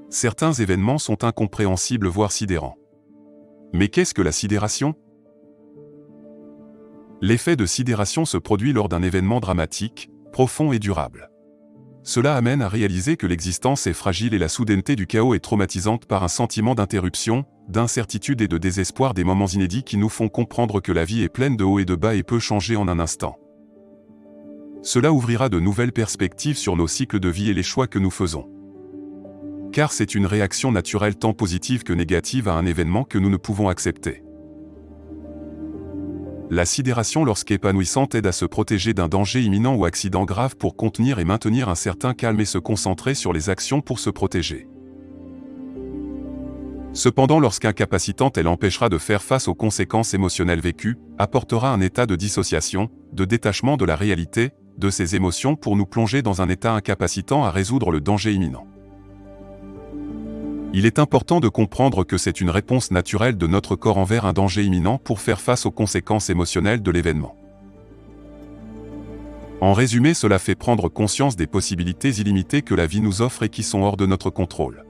Certains événements sont incompréhensibles voire sidérants. Mais qu'est-ce que la sidération? L'effet de sidération se produit lors d'un événement dramatique, profond et durable. Cela amène à réaliser que l'existence est fragile et la soudaineté du chaos est traumatisante par un sentiment d'interruption, d'incertitude et de désespoir, des moments inédits qui nous font comprendre que la vie est pleine de hauts et de bas et peut changer en un instant. Cela ouvrira de nouvelles perspectives sur nos cycles de vie et les choix que nous faisons. Car c'est une réaction naturelle tant positive que négative à un événement que nous ne pouvons accepter. La sidération, lorsqu'épanouissante, aide à se protéger d'un danger imminent ou accident grave pour contenir et maintenir un certain calme et se concentrer sur les actions pour se protéger. Cependant, lorsqu'incapacitante, elle empêchera de faire face aux conséquences émotionnelles vécues, apportera un état de dissociation, de détachement de la réalité, de ses émotions pour nous plonger dans un état incapacitant à résoudre le danger imminent. Il est important de comprendre que c'est une réponse naturelle de notre corps envers un danger imminent pour faire face aux conséquences émotionnelles de l'événement. En résumé, cela fait prendre conscience des possibilités illimitées que la vie nous offre et qui sont hors de notre contrôle.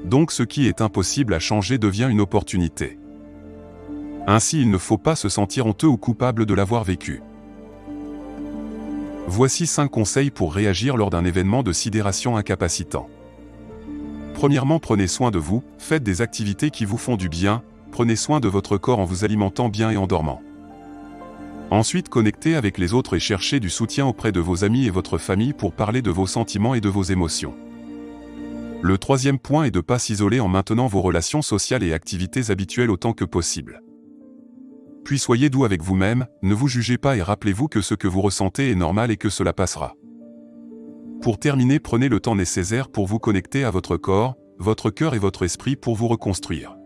Donc ce qui est impossible à changer devient une opportunité. Ainsi, il ne faut pas se sentir honteux ou coupable de l'avoir vécu. Voici 5 conseils pour réagir lors d'un événement de sidération incapacitant. Premièrement, prenez soin de vous, faites des activités qui vous font du bien, prenez soin de votre corps en vous alimentant bien et en dormant. Ensuite, connectez avec les autres et cherchez du soutien auprès de vos amis et votre famille pour parler de vos sentiments et de vos émotions. Le troisième point est de ne pas s'isoler en maintenant vos relations sociales et activités habituelles autant que possible. Puis soyez doux avec vous-même, ne vous jugez pas et rappelez-vous que ce que vous ressentez est normal et que cela passera. Pour terminer, prenez le temps nécessaire pour vous connecter à votre corps, votre cœur et votre esprit pour vous reconstruire.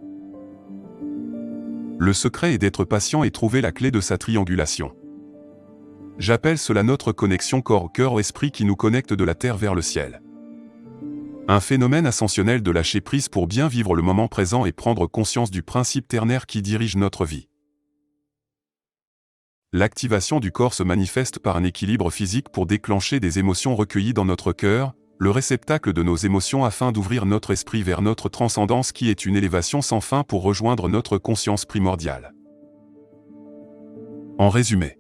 Le secret est d'être patient et trouver la clé de sa triangulation. J'appelle cela notre connexion corps-cœur-esprit qui nous connecte de la terre vers le ciel. Un phénomène ascensionnel de lâcher prise pour bien vivre le moment présent et prendre conscience du principe ternaire qui dirige notre vie. L'activation du corps se manifeste par un équilibre physique pour déclencher des émotions recueillies dans notre cœur, le réceptacle de nos émotions afin d'ouvrir notre esprit vers notre transcendance qui est une élévation sans fin pour rejoindre notre conscience primordiale. En résumé,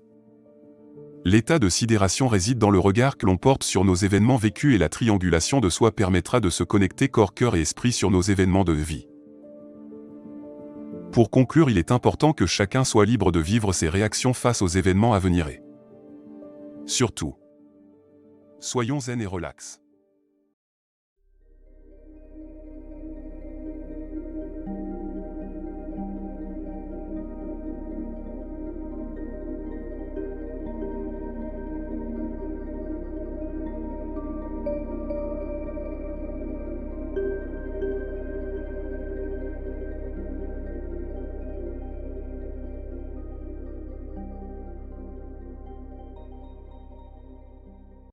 l'état de sidération réside dans le regard que l'on porte sur nos événements vécus et la triangulation de soi permettra de se connecter corps, cœur et esprit sur nos événements de vie. Pour conclure, il est important que chacun soit libre de vivre ses réactions face aux événements à venir et surtout, soyons zen et relax.